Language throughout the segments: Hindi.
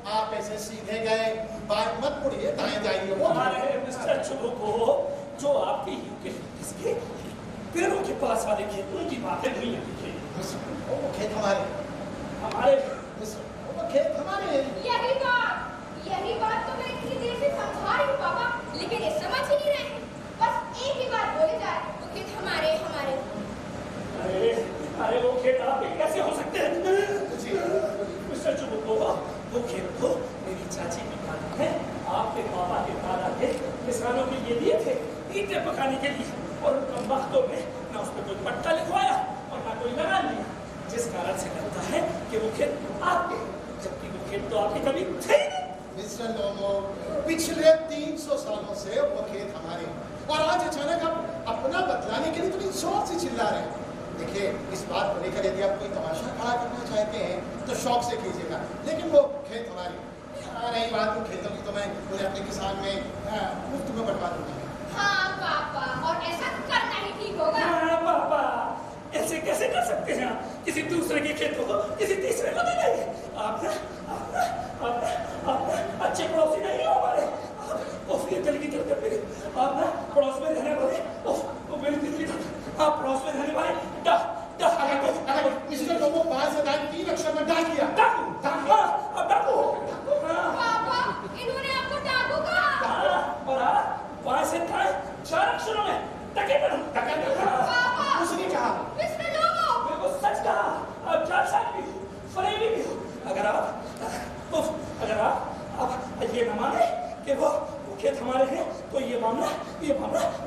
आप ऐसे सीधे गए, बात मत मुड़िए, दाएं जाइए। वो हमारे मिस्टर चुबो को जो आपके यूके किसके पेड़ों के पास वाले खेत, उनकी बातें नहीं है। वो खेत हमारे वो खेत हमारे। यही बात तो मैं इतनी देर से समझा रही हूँ पापा, लेकिन ये समझ ही नहीं रहे। बस एक ही बात बोले जाए, वो खेत हमारे। अरे वो खेत आपके कैसे हो सकते हैं? मिस्टर चुबुको, वो खेत तो मेरी चाची की खाली है। आपके पापा के दादा थे, किसानों के लिए दिए थे ईंटें पकाने के लिए, और उन कम वक्तों में न उस पर कोई पट्टा लिखवाया और न कोई लगान दिया, जिस कारण से लगता है कि वो खेत आपके, जबकि वो खेत तो आपकी कभी थे ही नहीं। मिस्टर लोमो, पिछले 300 सालों से वो खेत हमारे, और आज अचानक आप अपना बतलाने के लिए तो जोर से चिल्ला रहे हैं। देखिए, इस बात को लेकर यदि आप कोई तमाशा खड़ा करना चाहते हैं तो शौक से कीजिएगा, लेकिन वो खेत हमारी। रही बात उन खेतों की, तो मैं उन्हें अपने किसान में मुफ्त में बंटवा दूंगा। हाँ पापा, और ऐसा करना ही ठीक होगा। हाँ पापा, ऐसे कैसे कर सकते हैं? किसी दूसरे के खेतों को किसी तीसरे को दे देंगे? आप अच्छे पड़ोसी नहीं हो हमारे। ये दिल की धड़कन मेरी, आप ना पड़ोस में रहने वाले, वो मेरी दिल की धड़कन, आप पड़ोस में रहने वाले अगर मिस्टर लोमो बाहर से 3 अक्षर में डाल किया। डाकू। पापा, इन्होंने आपको डाकू कहा। और वहां से 4 अक्षरों में टके पर पापा, उसने कहा मिस्टर लोमो, बिल्कुल सच कहा। आप जालसाज भी हो, फरेबी भी हो। अगर आप ये न माने कि वो खेत हमारे हैं, तो ये मामला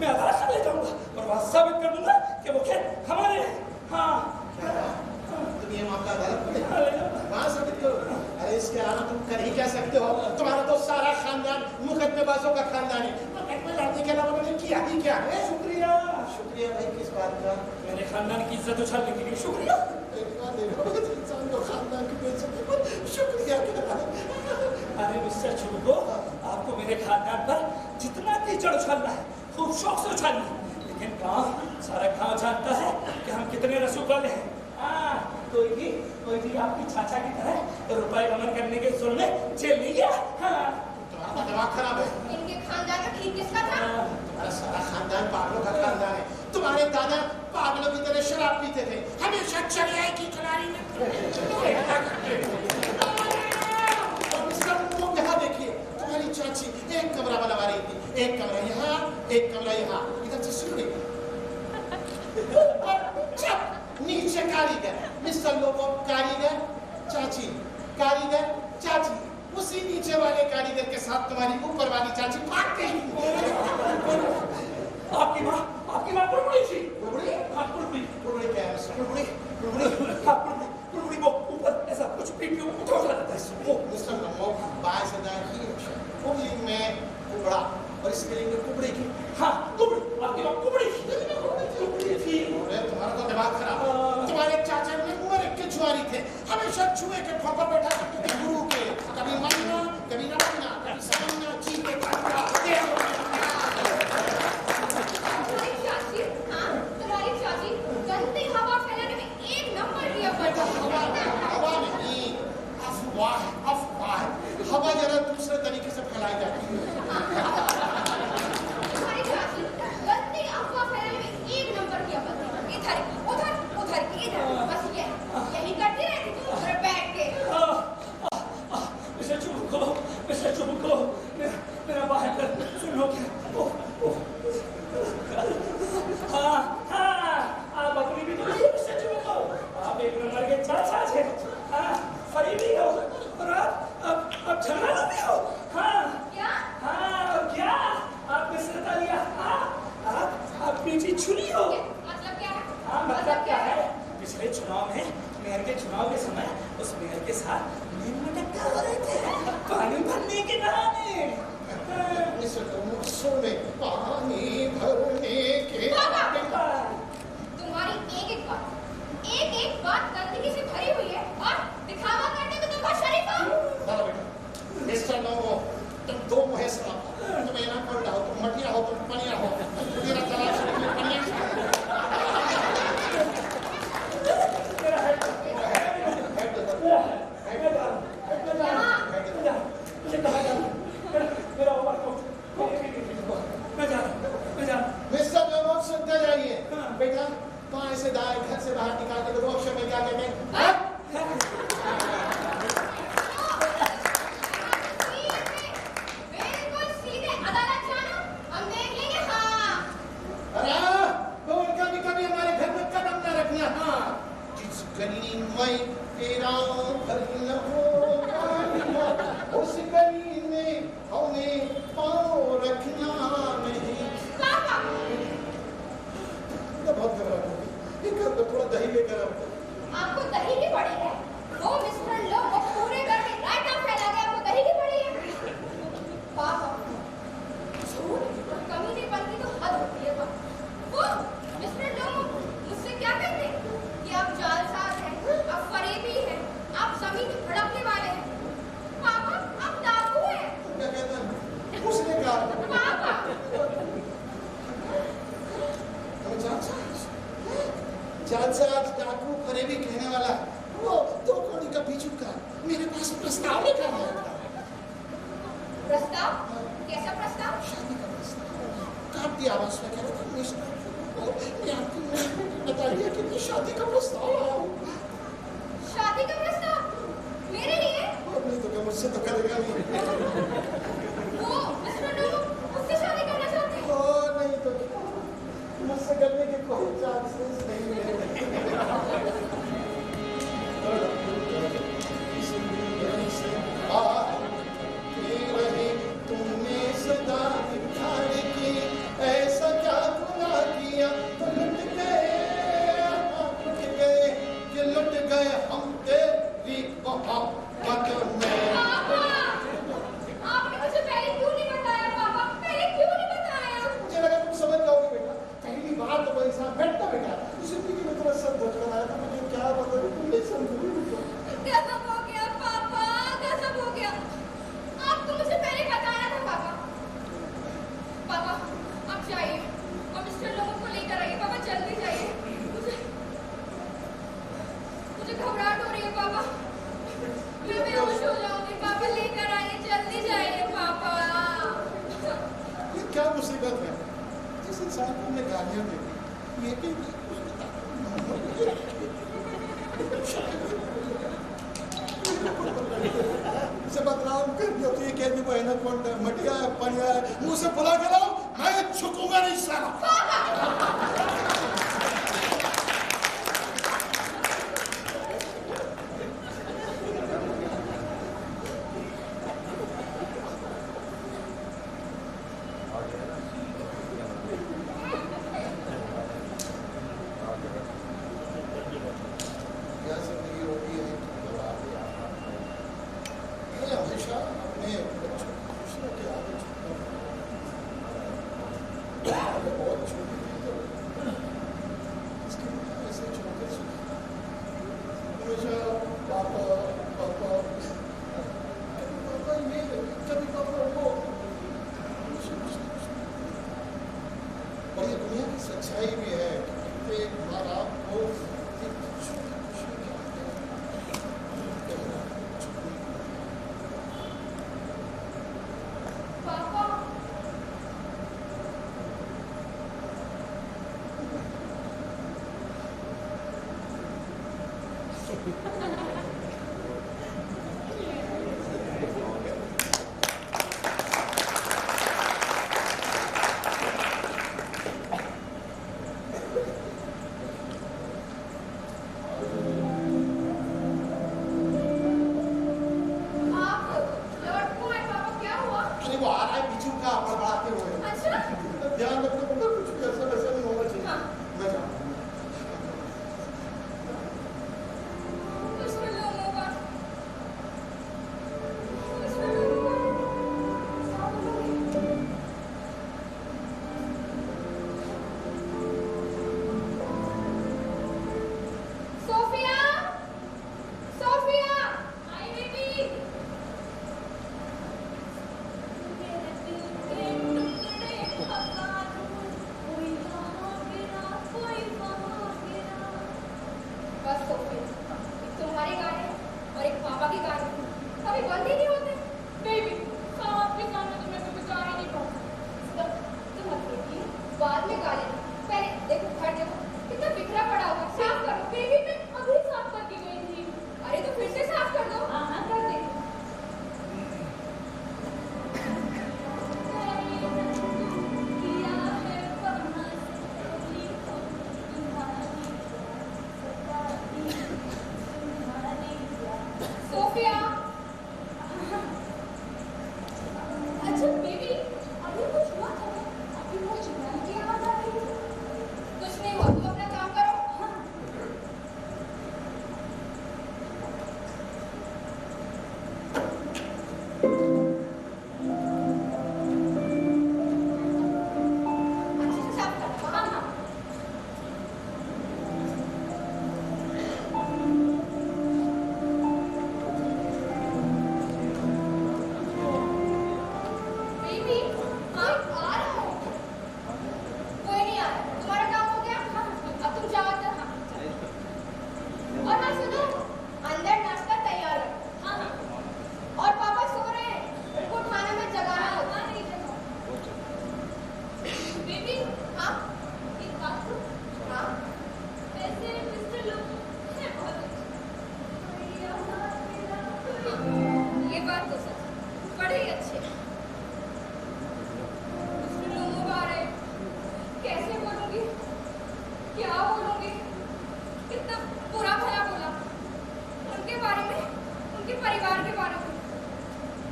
मैं अदालत में ले जाऊंगा और वहां साबित कर दूंगा कि वो खेत हमारे हैं। हाँ, तुम ये मामला अदालत में वहां साबित करो। अरे इसके अलावा तुम कर ही क्या सकते हो? तुम्हारा तो सारा खानदान मुकदमेबाजों का खानदान है। मुकदमे लड़ने के अलावा तुमने किया ही क्या है? शुक्रिया भाई, किस बात का? मेरे खानदान की इज्जत उछालने के लिए शुक्रिया। इंसान को खानदान की बेइज्जती पर शुक्रिया क्या? अरे मिस्टर चुबुको, आपको मेरे खानदान पर जितना कीचड़ उछालना है खूब शौक से उछालिए, लेकिन सारा गाँव जानता है कि हम कितने रसूख वाले हैं। कोई भी आपकी चाचा की तरह रुपए गमन करने के जुर्म में जेल नहीं गया। तुम्हारा दिमाग खराब है। इनके खानदान का ठीक किसका था? तुम्हारा सारा खानदान पागलों का खानदान है। तुम्हारे दादा पागलों की तरह शराब पीते थे, हमेशा चढ़ाई की खिलाड़ी में। यहाँ देखिए, तुम्हारी चाची एक कमरा बनवा रही थी, एक कमरा यहाँ, एक कमरा यहाँ, इधर से शुरू नीचे कारीगर, मिस्टर लोमो कारीगर, चाची, उसी नीचे वाले कारीगर के साथ तुम्हारी ऊपर वाली चाची भाग गई। आपकी माँ कुड़मुड़ी थी। कुड़मुड़ी क्या है? कुड़मुड़ी वो ऊपर ऐसा कुछ पीठ पे उठा देता है। वो मिस्टर लोमो बाय से दाएं कुबड़ी में कुबड़ा और स्पेलिंग में कुबड़ी की। हाँ, कुबड़ी, आपकी माँ कुबड़ी थी। तुम्हारा तो दिमाग खराब है। तुम्हारे चाचा ने उम्र के जुआरी थे, हमेशा चूहे के ठोकर बैठा करते थे गुरु के, कभी मानना, कभी न मानना, कभी समझना, चीते तुम्हारी चाची गंदी हवा फैलाने में एक नंबर की हवा नहीं, अफवाह। हवा जरा दूसरे तरीके से फैलाई जाती है। तुम्हारी चाची गंदी अफवाह फैलाने में एक नंबर की अफवाह, इधर इधर, बस यही करती रहती तुम उधर बैठ के। मिस्टर चुबुको, मेरा बाहर सुनो क्या? आप अपनी भी तो मिस्टर चुबुको, आप एक नंबर के जालसाज हैं। फरीबी हो और आप झगड़ा भी हो। क्या? आप मिस्टर तालिया, आप पीछी छुरी हो। मतलब क्या है? मतलब क्या है? पिछले चुनाव में मेयर के चुनाव के समय उस मेयर के साथ मटक्का हो रहे थे, पानी भरने के बहाने। पानी भरने के तुम्हारी एक बात गंदगी से भरी हुई है और दिखावा करने को तुम बहुत शरीफ हो। मिस्टर लोमो, तुम दो मुहे सुनाओ, तुम यहाँ पर रहो, तुम मटिया हो, तुम पनिया हो, मेरा तलाश पनिया। मेरे पास प्रस्ताव लेकर आया था। प्रस्ताव? कैसा प्रस्ताव? शादी का प्रस्ताव। काफी आवाज में कह रहा था मिस्टर मैं आपको बता दिया कि मैं शादी का प्रस्ताव आया हूँ। शादी का प्रस्ताव? मेरे लिए? नहीं तो क्या मुझसे तो करेगा नहीं। वो मिस्टर लोग मुझसे शादी करना चाहते हैं? नहीं तो क्या, मुझसे करने के कोई चांसेस नहीं है। तुमने सदा निखार की, ऐसा क्या गुनाह किया तो लुट गए कि लुट गए हम तेरी मोहब्बत में। आपने मुझे पहले क्यों नहीं बताया पापा? पहले क्यों नहीं बताया? मुझे लगा तुम समझ जाओगे बेटा, पहली बार तो कोई इंसान बैठता बेटा जिंदगी में थोड़ा सब बचपन आया था, मुझे क्या पता तुम नहीं समझोगे। गजब हो गया पापा, गजब हो गया। आपको मुझे पहले बताना था पापा। पापा आप जाइए और मिस्टर लोगों को लेकर आइए। पापा जल्दी जाइए, मुझे घबराहट हो रही है पापा, मैं बेहोश हो जाऊंगी। पापा लेकर आइए, जल्दी जाइए पापा। ये क्या मुसीबत है, जिस इंसान को हमने गालियां दी ये कि उसे बदनाम कर दिया तो ये कह दी वो है ना कौन मटिया पनिया मुंह से बुला के लाओ, मैं झुकूंगा नहीं साला। सच्चाई भी है कि एक बार आपको पापा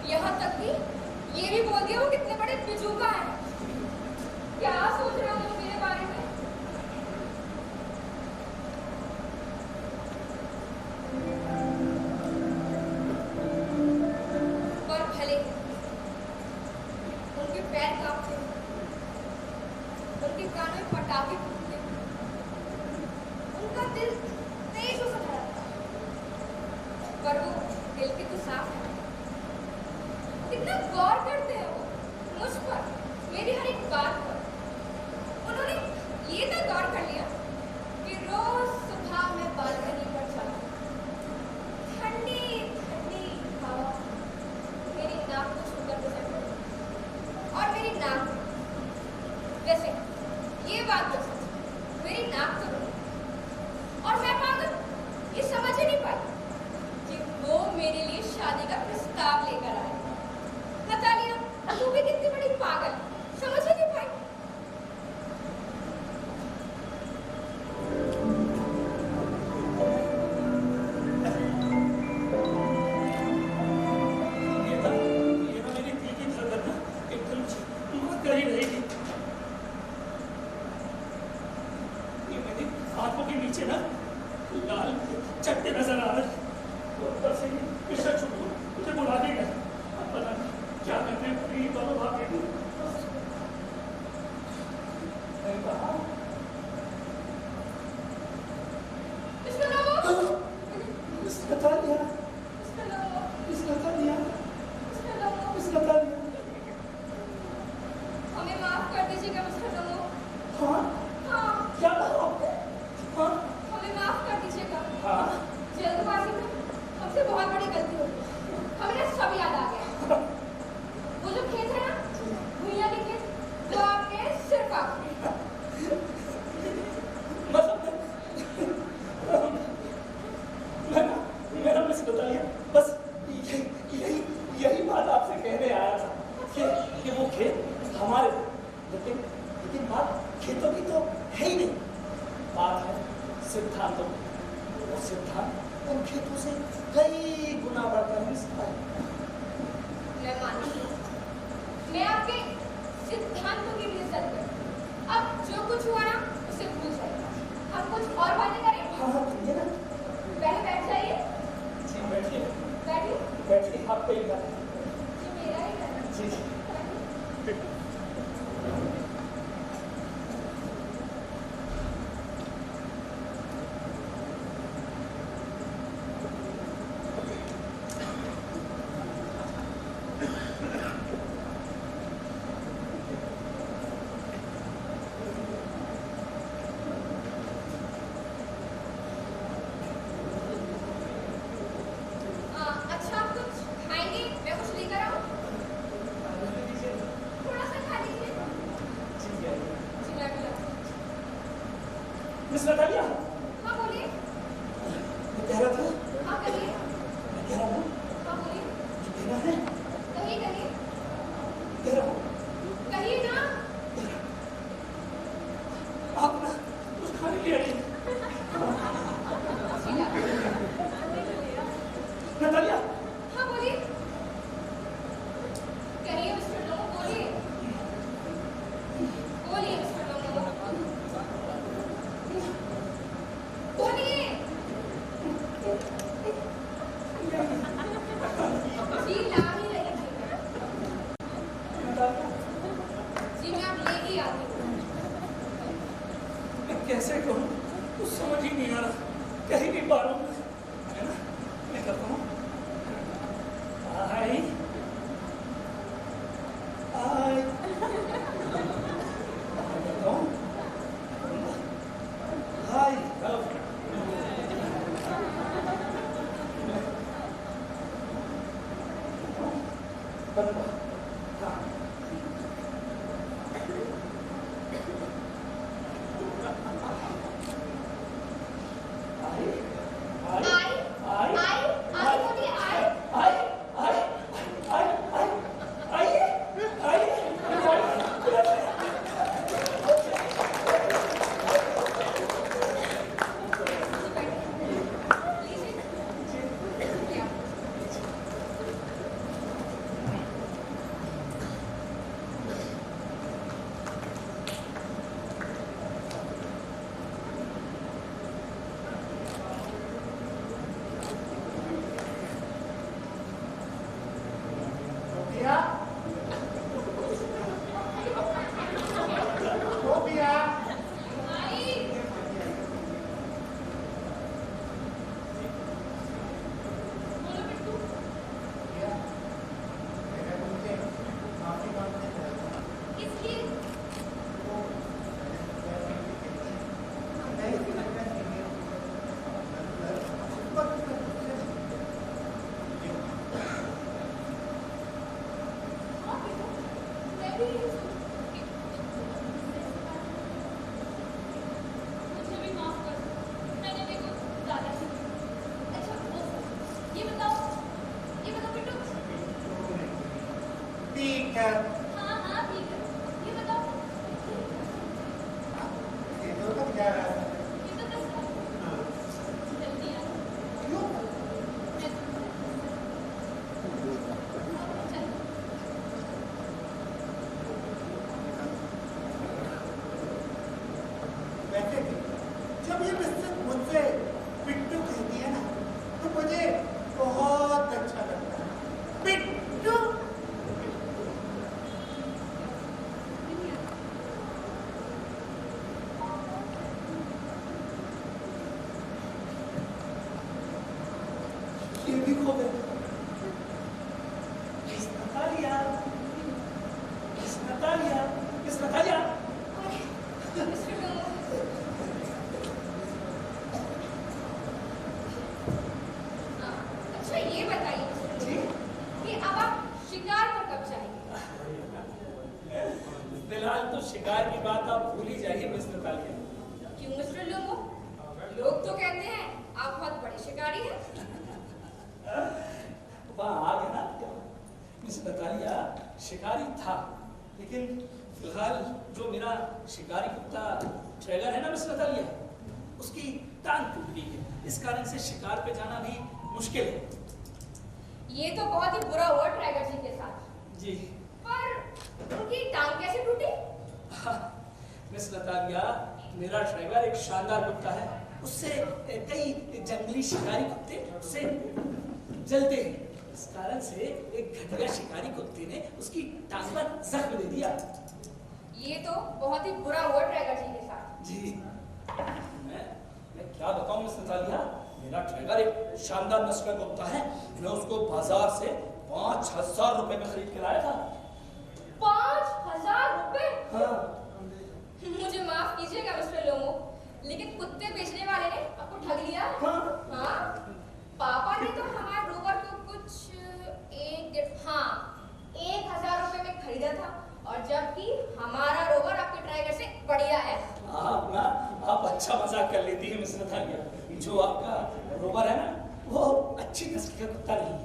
यहाँ तक कि ये भी बोल दिया वो कितने बड़े बिजूका है। क्या सोच रहे हो तुम मेरे बारे में? और भले उनके पैर कांपते, उनके कानों में पटाखे फूटते, उनका दिल तेज हो सकता है, पर वो दिल के तो साफ है। कितना गौर करते हैं वो मुझ पर, मेरी हर एक बात पर। उन्होंने ये तक गौर कर लिया कि रोज सुबह मैं बालकनी पर चला, ठंडी ठंडी हवा मेरी नाक को छूकर गुजर गई। और मेरी नाक, वैसे ये बात तो सच, मेरी नाक तो रोई। और मैं पागल ये समझ ही नहीं पाई कि वो मेरे लिए शादी का प्रस्ताव लेकर आए। नतालिया, तू भी कितनी बड़ी पागल, समझ ही नहीं पाई। ये ना मेरी दिल की धड़कन ना एकदम बहुत करीब रहेगी। ये मेरी आंखों के नीचे ना लाल चट्टे नजर आ रहे हैं। ऊपर से मिस्टर चुप्पू मुझे बुला के गए। अब पता नहीं क्या करते हैं ये दोनों भागे। मैं कहा इसका नाम इसका तालिया, इसका नाम इसका तालिया, इसका नाम इसका तालिया। हमें माफ कर दीजिएगा मिस्टर लोमो। हाँ हाँ, क्या कहा आपने? हाँ हमें माफ कर दीजिएगा। हाँ जल्दबाजी में हमसे बहुत बड़ी गलती हो गई। हमें ना सब याद आ गया। वो जो खेत है ना, भुइयां के खेत, वो आपके सिर का मेरा मिस बताइए, बस यही बात आपसे कहने आया था कि वो खेत हमारे, लेकिन बात खेतों की तो है ही नहीं। बात है सिद्धांतों की। वो सिद्धांत उन खेतों से कई गुना बढ़कर मिलता है। मैं मानती हूँ, मैं आपके सिद्धांतों की भी इज्जत करती हूँ। अब जो कुछ हुआ ना उसे भूल जाइए। हम कुछ और बातें करें। हाँ करिए ना। पहले बैठ जाइए। जी बैठिए, बैठिए। बैठिए, आप कहीं बात ये मेरा ही घर है। जी जी। अच्छा, आप कुछ खाएंगे? मैं कुछ लेकर आऊँ? थोड़ा सा खा लीजिए। जी, मैं भी लाऊँ। मिस नतालिया, हाँ बोलिए। मैं कह रहा था, हाँ कहिए। मैं कह रहा हूँ, हाँ बोलिए। जो कहना है कहिए कहिए। कह रहा हूँ, कहिए ना। आप ना कुछ खाने के लिए आइए। जी ला। नतालिया, हाँ बोलिए। कहिए मिस्टर लोमो, बोलिए। बोलिए मिस्टर लोमो। बोलिए। जी ला ही रही थी मैं। नतालिया, जी मैं अब ले ही आती हूँ। मैं कैसे कहूँ कुछ समझ ही नहीं आ रहा, कह ही नहीं पा रहा हूँ, है ना? मैं कहता हूँ आई आई कहता हूँ आई लव ठीक है? हाँ हाँ ठीक है। ये बताओ ये तो कब जा रहा है? ये तो 10 हाँ। जल्दी आओ। क्यों? चलो। वैसे भी जब ये मिस्टर मुझसे पिट्टू कहती है ना तो मुझे बहुत अच्छा लगता है। पिट्टू। ये भी खो गए। Miss Natalia, miss Natalia, miss Natalia. अरे मिस्टर लोमो, अच्छा ये बताइए मिस्टर लोमो कि अब आप शिकार पर कब जाएंगे? फिलहाल तो शिकार की बात आप भूल ही जाइए मिस नतालिया। क्यों मिस्टर लोमो? लोग तो कहते हैं आप बहुत बड़े शिकारी हैं। वहाँ आ गया ना मिस नतालिया, शिकारी था, लेकिन फिलहाल जो मेरा शिकारी कुत्ता ट्रैगर है ना मिस नतालिया, उसकी टांग टूट गई है। इस कारण से शिकार पे जाना भी मुश्किल है। ये तो बहुत ही बुरा हुआ ट्रैगर जी के साथ। जी पर उनकी टांग कैसे टूटी? मिस नतालिया, मेरा ट्रैगर एक शानदार कुत्ता है। उससे कई जंगली शिकारी कुत्ते उससे जलते हैं। इस कारण से एक घटिया शिकारी कुत्ते ने उसकी टांग पर जख्म दे दिया। ये तो बहुत ही बुरा हुआ ट्रैगर जी के साथ। जी मैं क्या बताऊं मिस नतालिया, मेरा ट्रैगर एक शानदार नस्ल का कुत्ता है। मैं उसको बाजार से 5,000 रुपए में खरीद के लाया था। 5,000 रुपए? हाँ। मुझे माफ कीजिएगा मिस्टर लोमो, लेकिन कुत्ते बेचने वाले ने आपको ठग लिया। हाँ। हाँ? पापा ने तो हमारे रोवर को कुछ 1,000 रुपए में खरीदा था, और जबकि हमारा रोवर आपके ट्रैगर से बढ़िया है। आप अच्छा मजाक कर लेती है मिस नतालिया। जो आपका रोवर है ना, वो अच्छी नस्ल का कुत्ता नहीं है।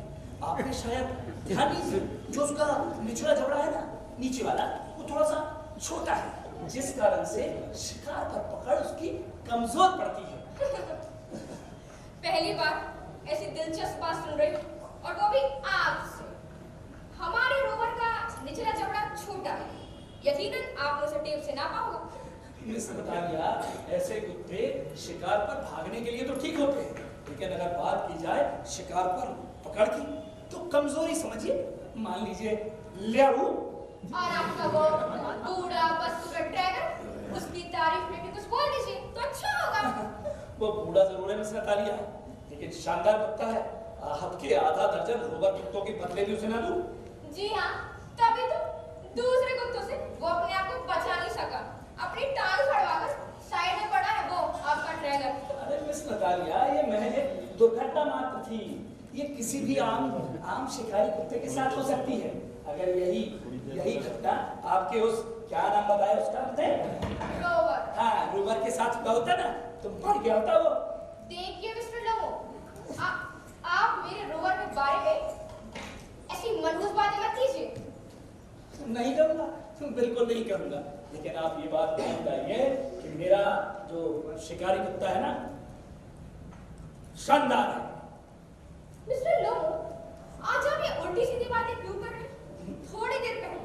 आपने शायद ध्यान नहीं दिया, जो उसका निचला जबड़ा है ना, नीचे वाला, वो थोड़ा सा छोटा है, जिस कारण से शिकार पर पकड़ उसकी कमजोर पड़ती है। पहली बार ऐसी दिलचस्प बात सुन रही हूँ, और वो भी आपसे। हमारे रोवर का निचला जबड़ा छोटा है, यकीनन आपने उसे टेप से नापा होगा। मिस नतालिया, ऐसे कुत्ते शिकार पर भागने के लिए तो ठीक होते हैं, लेकिन अगर बात की जाए शिकार पर पकड़ की, तो कमजोरी समझिए। मान लीजिए लेरू। और आपका वो बूढ़ा बस्तुर ट्रैगर, उसकी तारीफ में भी कुछ बोल दीजिए तो अच्छा होगा। वो बूढ़ा जरूर है मिस नतालिया, लेकिन शानदार कुत्ता है। हफ्के आधा दर्जन रोवर कुत्तों के बदले भी उसे ना दूं। जी हाँ, तभी तो दूसरे कुत्तों से वो अपने आप को बचा नहीं सका। अपनी टांग फड़वाकर साइड में पड़ा है वो आपका ट्रैगर। अरे मिस नतालिया, ये महज एक दुर्घटना मात्र थी। ये किसी भी आम शिकारी कुत्ते के साथ हो सकती है। अगर यही घटना आपके उस, क्या नाम बताया उसका, रोवर। हाँ, रोवर के साथ हुआ होता ना, तो मर गया होता वो। देखिए मिस्टर लोमो, आप मेरे रोवर के बारे में ऐसी मनहूस बातें मत कीजिए। नहीं करूंगा, बिल्कुल नहीं करूंगा। लेकिन आप ये बात नहीं बताइए कि मेरा जो शिकारी कुत्ता है ना, शानदार है। मिस्टर लोमो, आज आप ये उल्टी सीधी बातें क्यों कर रहे हैं? थोड़ी देर पहले,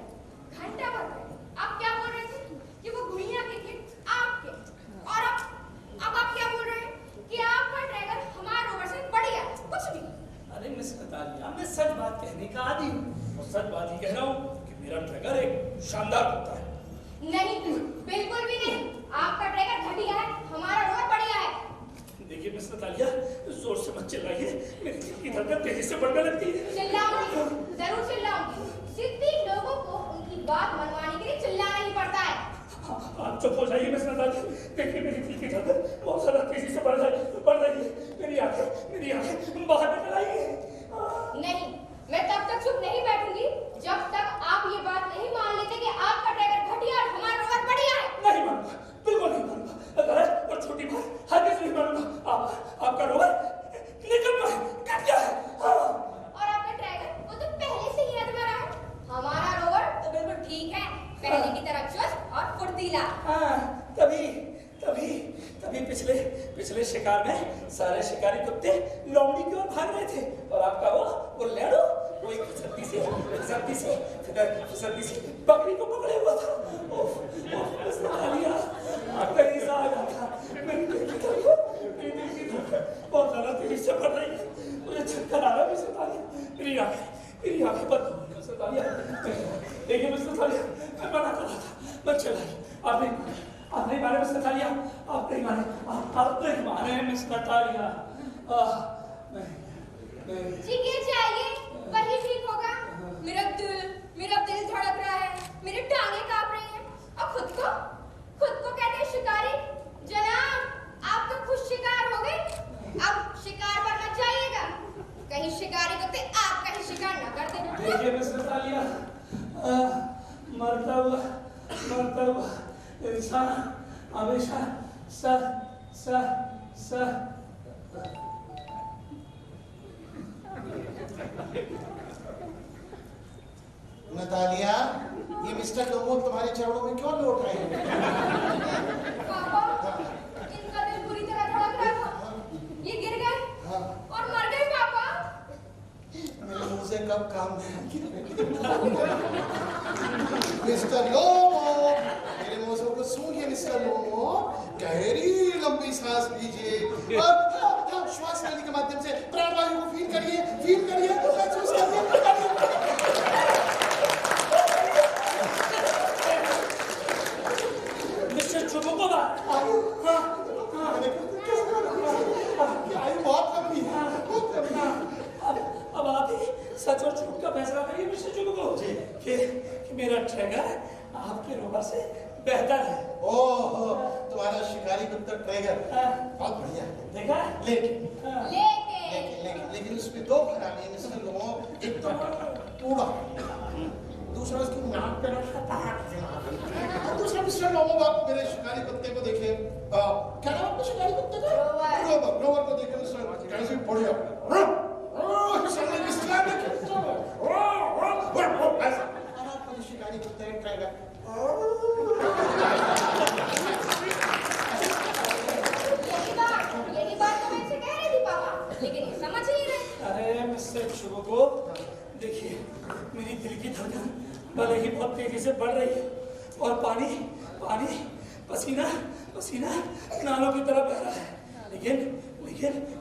घंटा भर पहले, आप क्या बोल रहे थे कि वो गुड़िया के थे आपके, और अब आप क्या बोल रहे हैं कि आपका ट्रैगर हमारे रोवर से बढ़िया है? कुछ भी। अरे मिस नतालिया, मैं सच बात कहने का आदी हूँ, और सच बात ही कह रहा हूँ कि मेरा ट्रैगर एक शानदार कुत्ता है। नहीं, बिल्कुल भी नहीं। आपका ट्रैगर घटिया है, हमारा रोवर बढ़िया है। देखिए मिस नतालिया, जोर से मत चिल्लाइए, मेरी दिल की धड़कन तेजी से बढ़ने लगती है। चिल्लाऊंगी, जरूर चिल्लाऊंगी। सिद्धि लोगों को उनकी बात मनवाने के लिए चिल्लाना ही पड़ता है। आप चुप हो जाइए मिस नतालिया। देखिए मेरी दिल की धड़कन बहुत ज्यादा तेजी से बढ़ रही है। मेरी आंखें बाहर निकल आई है। नहीं, मैं तब तक चुप नहीं बैठूंगी जब तक आप ये बात नहीं मान लेते कि आपका ट्रैगर घटिया और हमारा रोवर बढ़िया है। नहीं मानूंगा, बिल्कुल नहीं मानूंगा। गलत और छोटी बात हरगिज़ नहीं मानूंगा। आपका रोवर निकम्मा है, घटिया है। और आपका ट्रैगर, वो तो पहले से ही अधमरा है। हमारा रोवर जिला। हाँ, तभी तभी तभी पिछले शिकार में सारे शिकारी कुत्ते लोमड़ी की ओर भाग रहे थे और आपका वो लेडो वो एक फिसलती सी बकरी को पकड़े हुआ था। उसने खा लिया। आपका हिस्सा आ गया था। मेरी दिल की धड़कन बहुत ज्यादा तेजी से बढ़ रही है। मुझे चक्कर आ रहा है मिस्टर तालिया। मेरी आंखें बंद हो गई मिस्टर तालिया। देखिए मिस्टर तालिया, मैं मना कर रहा था, मत चलाइए। आप नहीं माने मिस्टर तालिया, आप नहीं माने मिस्टर तालिया। ठीक है, जाइए, वही ठीक होगा। मेरा दिल धड़क रहा है, मेरी टांगें कांप रही हैं और खुद को कहते हैं शिकारी। जनाब, आप तो खुद शिकार हो गए, अब शिकार पर मत जाइएगा, कहीं शिकारी कुत्ते आपका ही शिकार न कर देना। देखिए मिस्टर तालिया, मरता हुआ इंसान हमेशा नतालिया, ये मिस्टर लोमो तुम्हारे चरणों में क्यों लौट रहे हैं? पापा, इनका दिल बुरी तरह धड़क रहा था, ये गिर गए और मर गए। पापा, मेरे मुंह से कब काम मिस्टर लोमो, मेरे मुंह से कुछ सुनिए मिस्टर लोमो। गहरी लंबी सांस लीजिए और श्वास लेने के माध्यम से प्राणवायु को फील करिए, महसूस करिए। मिस्टर चुबुकोवा, आयु बहुत लंबी है। अब आप ही सच और झूठ का फैसला करिए मिस्टर चुबुको कि मेरा ट्रैगर आपके रोवर से बेहतर है। ओह, तुम्हारा शिकारी कुत्ता ट्रैगर बहुत बढ़िया है। देखा? लेकिन उसमें दो खराबी है मिस्टर लोमो। एक तो पूरा, दूसरा उसकी नाक पे रखा और दूसरा मिस्टर लोमो, आप मेरे शिकारी कुत्ते को देखे। क्या नाम आपके शिकारी कुत्ते का? रोवर को देखे मिस्टर, कैसे बढ़िया शिकारी कुत्ते ट्रैगर। यही बात तो मैं इनसे कह रही थी पापा, लेकिन ये समझ नहीं रहे। अरे मिस्टर चुबुको, देखिए मेरी दिल की धड़कन भले ही बहुत तेजी से बढ़ रही है और पानी पसीना नालों की तरह बह रहा है, लेकिन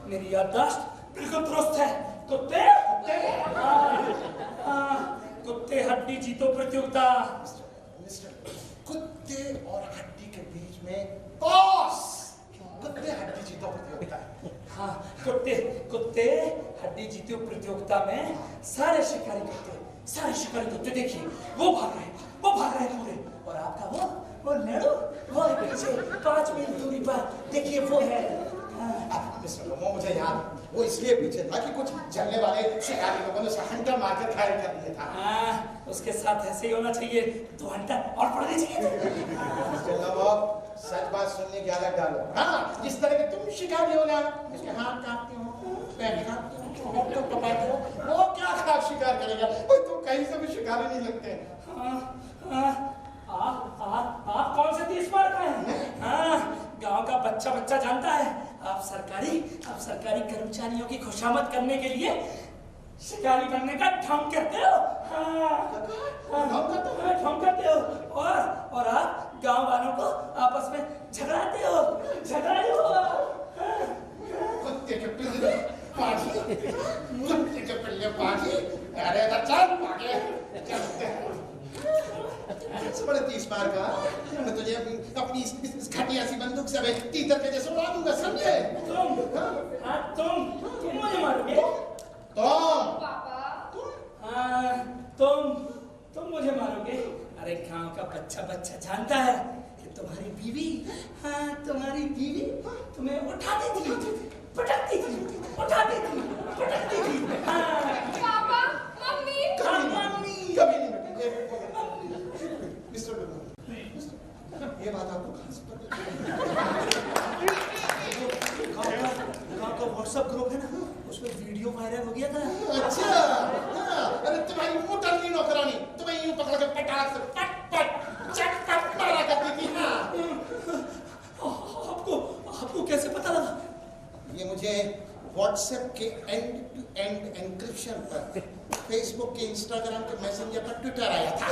मेरी याददाश्त बिल्कुल दुरुस्त है। कुत्ते हड्डी जीतो प्रतियोगिता। मिस्टर, कुत्ते और हड्डी के बीच में टॉस, कुत्ते हड्डी जीतो प्रतियोगिता। हाँ, कुत्ते हड्डी जीतो प्रतियोगिता में सारे शिकारी कुत्ते देखिए वो भाग रहे हैं पूरे, और आपका वो लेडो वो है पीछे 5 मील दूरी पर, देखिए वो है। मिस्टर लोमो, मुझे याद वो इसलिए पीछे था कि कुछ जलने वाले शिकारी लोगों ने उसे हंटर मारकर घायल कर दिया था। उसके साथ ऐसे ही होना चाहिए, 2 हंटर और पड़ने चाहिए। मिस्टर लोमो, सच बात सुनने की आदत डालो। हाँ, जिस तरह के तुम शिकारी हो ना, इसके हाथ काटते हो, पैर काटते हो, होंठ को कपाते हो, वो क्या खास शिकार करेगा? तुम कहीं से भी शिकारी नहीं लगते। आप कौन से देश पर हैं? गांव का बच्चा जानता है आप सरकारी कर्मचारियों की खुशामद करने के लिए शिकारी बनने का ढोंग करते हो। ढोंग करते हो और आप गांव वालों को आपस में झगड़ाते हो। कुत्ते के पिल्ले पाजी, अरे चल भागे। बड़े 30 बार का मैं तुझे अपनी इस घटिया सी बंदूक से तीतर के जैसे उड़ा दूंगा, समझे? तुम मुझे मारोगे? तुम मुझे मारोगे? अरे गांव का बच्चा जानता है कि तुम्हारी बीवी तुम्हें उठाती थी, पटकती थी। पापा, मम्मी, कभी नहीं मिस्टर लोमो, ये बात आपको कहाँ से पता? गांव का व्हाट्सएप ग्रुप है ना, उसमें वीडियो वायरल हो गया था। अच्छा, अरे तुम्हारी मोटर की नौकरानी तुम्हें यूं पकड़ के पटाख से पट चटपट मारा करती थी। ये मुझे व्हाट्सएप के एंड टू एंड एंक्रिप्शन पर, फेसबुक के, इंस्टाग्राम के मैसेंजर पर, ट्विटर आया था।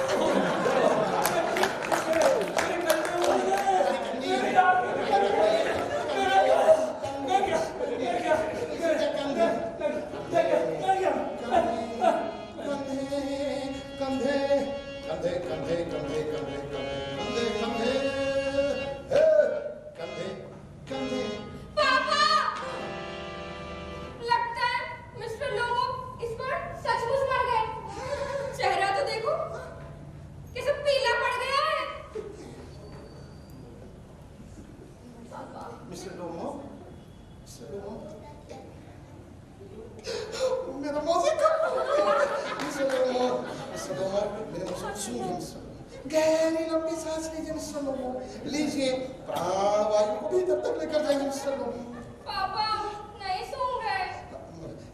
गहरी लंबी सांस लीजिए मिस्टर लोमो, लीजिए, प्राणवायु को भी तब तक लेकर जाएंगे मिस्टर लोमो। पापा नहीं सुन रहे।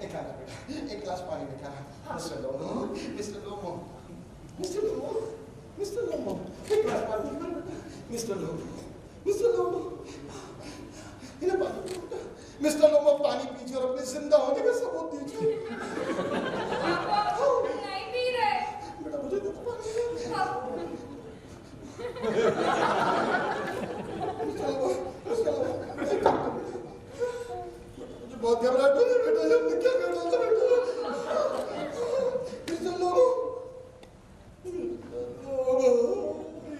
एक आना बेटा, एक गिलास पानी लेकर आ। Mister Lomo, mister Lomo, mister Lomo, mister लोमो, एक गिलास पानी लेकर बेटा। मिस्टर लोमो, मिस्टर लोमो, इन्हें पानी दो। मिस्टर लोमो पानी पीजिए और अपने जिंदा होने का सबूत दीजिए। पापा नहीं पी रहे। बेटा मुझे दे दो पानी। मुझे बहुत घबराहट हो रही है बेटा, हमने क्या कर डाला बेटा? मिस्टर लोमो,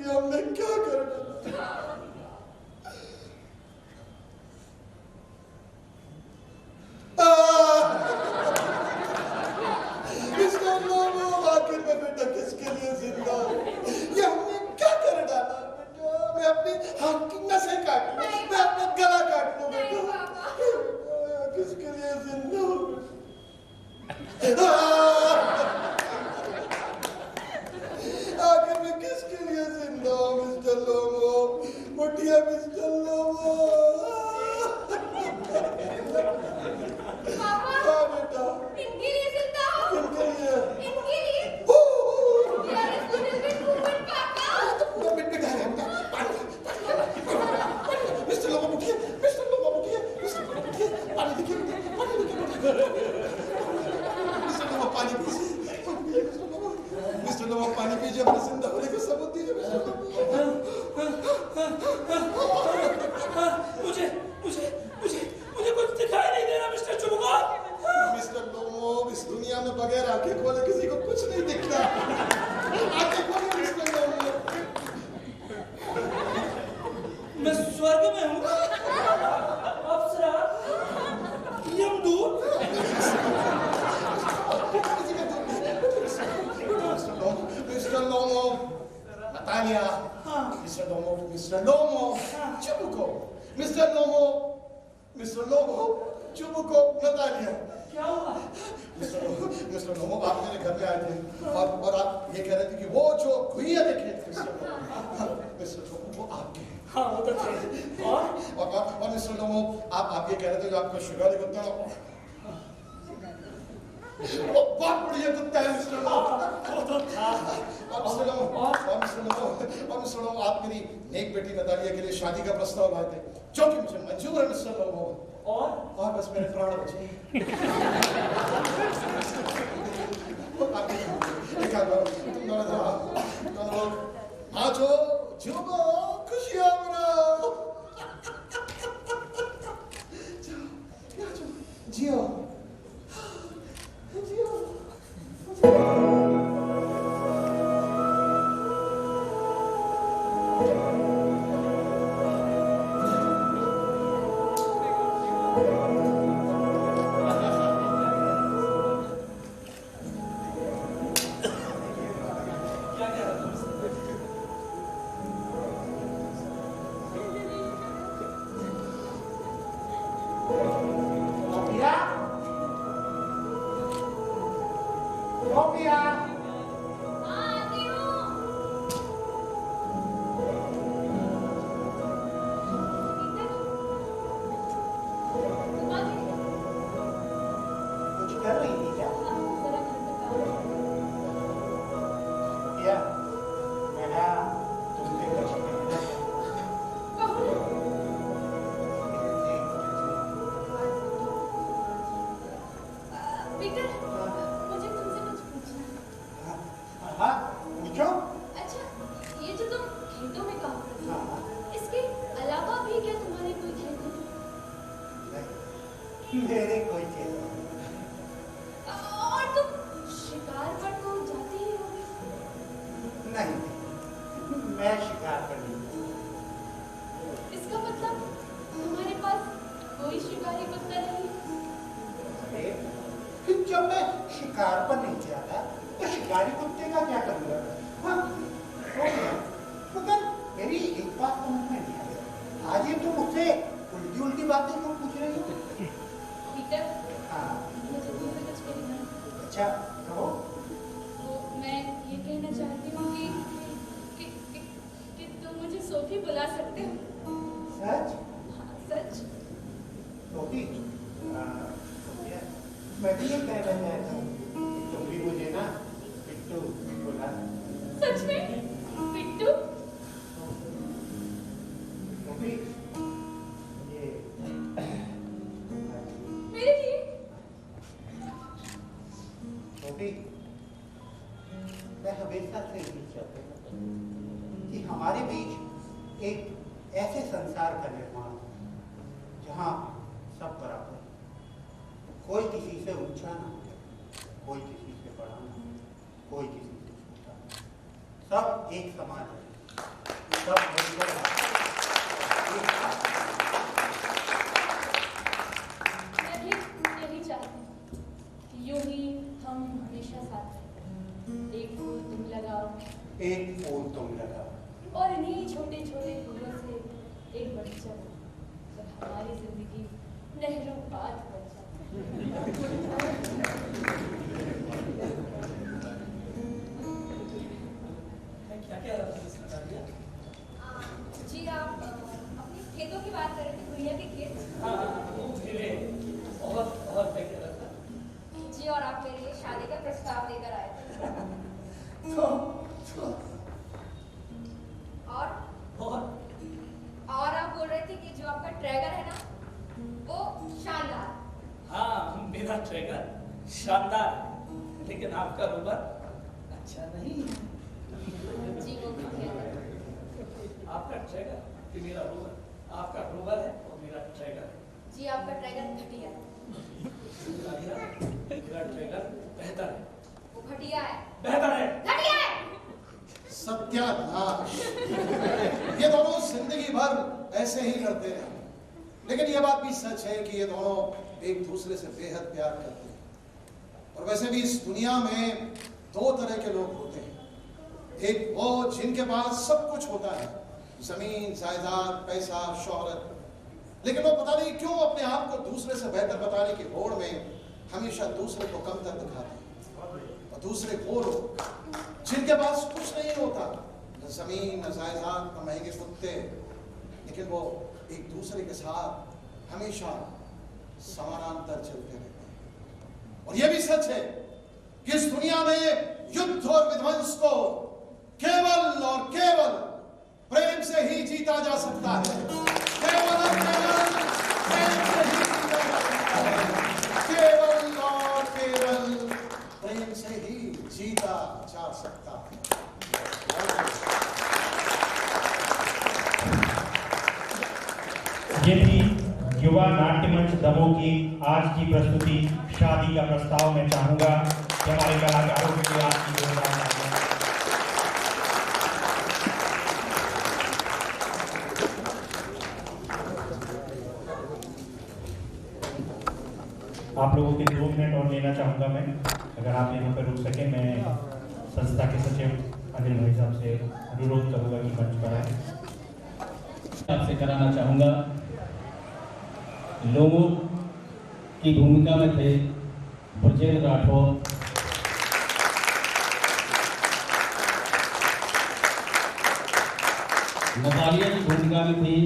ये हमने क्या कर डाला? मिस्टर लोमो, आखिर में बेटा किसके लिए जिंदा हूँ? ये हमने क्या कर डाला बेटा? मैं अपनी हाथ की नसें काट लूं, मैं अपना गला काट लूं बेटा, किसके लिए जिंदा हूँ? आखिर में किसके लिए जिंदा हूँ मिस्टर लोमो? मुठिया मिस्टर लोमो। पापा हाँ बेटा, इनके लिए जिंदा हो। किनके लिए? इनके लिए। यार इसको दिल में घूमन पापा। तो पूरा पेट में घायल है बेटा। मिस्टर लोमो उठिए, मिस्टर लोमो उठिए, मिस्टर लोमो उठिए, पानी देखिए बेटा, पानी देखिए बेटा। मिस्टर लोमो पानी पीजिए, पानी पीजिए मिस्टर लोमो, मिस्टर लोमो पानी पीजिए, अपने जिंदा होने का सबूत दीजिए मिस्टर लोमो। मुझे मुझे मुझे मुझे कुछ दिखाई नहीं दे रहा मिस्टर चुबुका। मिस्टर लोमो, इस दुनिया में बगैर आंखें खोले किसी को कुछ नहीं दिखता। आंखें खोले मिस्टर लोमो। मैं स्वर्ग में हूँ। अप्सरा, यमदूत। Mister Lomo, Natalia, mister Lomo, mister Lomo, Chubuko, mister Lomo, mister Lomo, Chubuko, Natalia. क्या हुआ? मिस्टर लोमो, आप मेरे घर में आए थे और आप ये कह रहे थे कि वो जो गुइया देखे थे मिस्टर लोमो, वो आपके हैं। हाँ वो तो थे। और मिस्टर लोमो, आप ये कह रहे थे जो आपको शिकारी कुत्ता, वो बहुत बढ़िया कुत्ता है मिस्टर लोमो। वो तो था। और मिस्टर लोमो, आप मेरी नेक बेटी नतालिया के लिए शादी का प्रस्ताव लाए थे, जो कि मुझे मंजूर है मिस्टर लोमो। और बस मेरे प्राण बचे। तुम दोनों लोग नाचो, झूमो, खुशियां मनाओ, जियो, जियो। आती हूँ। कुछ कर रही थी क्या? या मेरा तुमसे कुछ कहना है। शिकारी कुत्ते का क्या करूँगा? हाँ, हो गया। मगर मेरी एक बात समझ में नहीं आई। आज ये तुम मुझसे उल्टी उल्टी बातें क्यों पूछ रही हो? पीटर, हाँ, मुझे तुमसे कुछ कहना है। अच्छा, कहो। तो मैं ये कहना चाहती हूँ कि तुम मुझे सोफी बुला सकते हो। सच? हाँ, सच। सोफी? सोफिया, मैं भी ये कहना चाहता हूँ कि तुम भी मुझे ना पिट्टू बुला। सच में? पिट्टू? सोफी, ये मेरे लिए? सोफी, मैं हमेशा से यही चाहता हूँ कि हमारे बीच एक ऐसे संसार का निर्माण हो जहाँ सब बराबर, कोई किसी से ऊंचा ना, कोई किसी से बड़ा ना, कोई किसी से छोटा, सब एक समान है, सब मिलकर मैं भी यही चाहती हूँ कि यूं ही हम हमेशा साथ रहें। एक फूल तुम लगाओ एक फूल तुम लगाओ और इन्हीं छोटे छोटे फूलों से एक बगीचा हो, और हमारी जिंदगी नहरों पात बन जाए। क्या बता दिया? जी आप अपने खेतों की बात कर रहे थे, भैया के खेत। हाँ, वो मेरे बहुत बेहतर था। जी, और आप मेरे लिए शादी का प्रस्ताव लेकर आए थे। और आप बोल रहे थे कि जो आपका ट्रैगर है ना, वो शानदार। हाँ, मेरा ट्रैगर शानदार है, लेकिन आपका रोबर अच्छा नहीं है। जी, वो घटिया है। आपका ट्रैगर कि मेरा रोबर? आपका रोबर है और मेरा ट्रैगर है। जी, आपका ट्रैगर घटिया है। मेरा ट्रैगर बेहतर है। वो घटिया है। बेहतर है। घटिया है। सत्यानाश। ये दोनों जिंदगी भर ऐसे ही लड़ते रहे, लेकिन ये बात भी सच है कि ये दोनों एक दूसरे से बेहद प्यार करते हैं। और वैसे भी इस दुनिया में दो तरह के लोग होते हैं, एक वो जिनके पास सब कुछ होता है, जमीन जायदाद पैसा शोहरत, लेकिन वो पता नहीं क्यों अपने आप को दूसरे से बेहतर बताने की होड़ में हमेशा दूसरे को कमतर दिखाते हैं। और दूसरे वो लोग जिनके पास कुछ नहीं होता, न जमीन न जायदाद न महंगे कुत्ते, लेकिन वो एक दूसरे के साथ हमेशा समानांतर चलते रहते हैं। और यह भी सच है कि इस दुनिया में युद्ध और विध्वंस को केवल और केवल प्रेम से ही जीता जा सकता है। केवल और केवल प्रेम से ही जीता जा सकता है। केवल और केवल प्रेम से ही जीता जा सकता है। ये थी युवा नाट्य मंच दमोह की आज की प्रस्तुति शादी का प्रस्ताव। मैं चाहूंगा कि हमारे कलाकारों के लिए आज की जोरदार तालियां। आप लोगों के 2 मिनट और लेना चाहूंगा मैं, अगर आप यहाँ पर रुक सके। मैं संस्था के सचिव अनिल भाई साहब से अनुरोध करूंगा कि मंच पर आए। आपसे कराना चाहूंगा, लोगों की भूमिका में थे ब्रजेंद्र राठौर, नतालिया की भूमिका में थी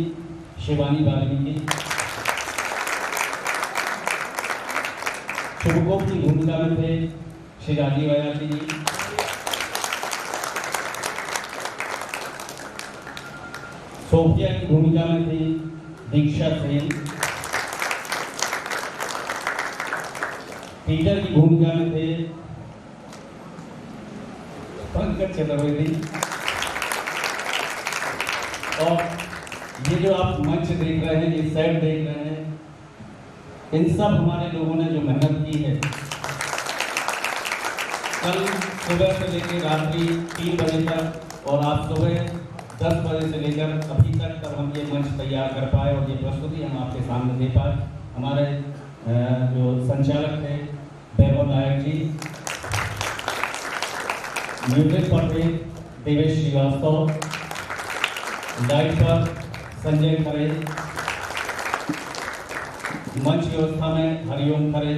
शिवानी वाल्मीकि, शुभकोप की भूमिका में थे श्री राजीव अयाची जी, सोफिया की भूमिका में थी दीक्षा सेन, पीटर की भूमिका में थे पंकज चतुर्वेदी। और ये जो आप मंच देख रहे हैं, ये सेट देख रहे हैं, इन सब हमारे लोगों ने जो मेहनत की है, कल सुबह से लेकर रात्रि 3 बजे तक और आज सुबह 10 बजे से लेकर अभी तक तब हम ये मंच तैयार कर पाए और ये प्रस्तुति हम आपके सामने दे पाए। हमारे जो संचालक थे वैभव नायक जी, म्यूजिक पर थे देवेश श्रीवास्तव, लाइट पर संजय खरे, मंच व्यवस्था में हरिओम खरे,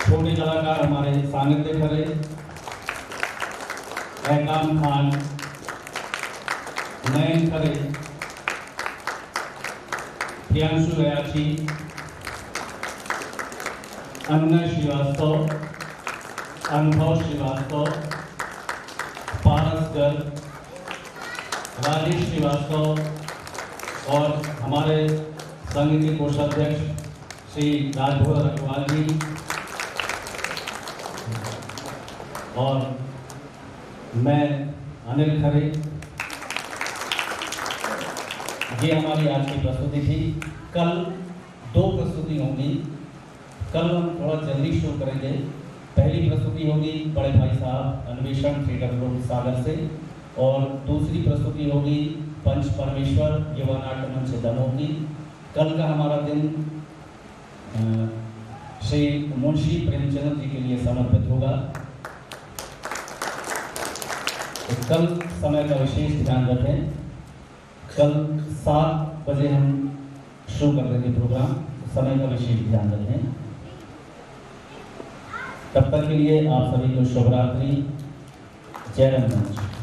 छोटे कलाकार हमारे सानिध्य खरे, एहकाम खान, नयन खरे, प्रियांशु अयाची, अन्ना श्रीवास्तव, अनुभव श्रीवास्तव, पारस गर्ग, राजेश श्रीवास्तव और हमारे संघ के कोषाध्यक्ष श्री राजभर अग्रवाल जी और मैं अनिल खरे। ये हमारी आज की प्रस्तुति थी। कल 2 प्रस्तुति होंगी। कल हम थोड़ा जल्दी शुरू करेंगे। पहली प्रस्तुति होगी बड़े भाई साहब अन्वेषण थिएटर ग्रुप सागर से और दूसरी प्रस्तुति होगी पंच परमेश्वर युवा नाट्य मंच दमोह की। कल का हमारा दिन श्री मुंशी प्रेमचंद जी के लिए समर्पित होगा। तो कल समय का विशेष ध्यान रखें। कल 7 बजे हम शुरू कर देंगे प्रोग्राम। समय का विशेष ध्यान रखें। तब तक के लिए आप सभी को शुभ रात्रि। जय रंगमंच।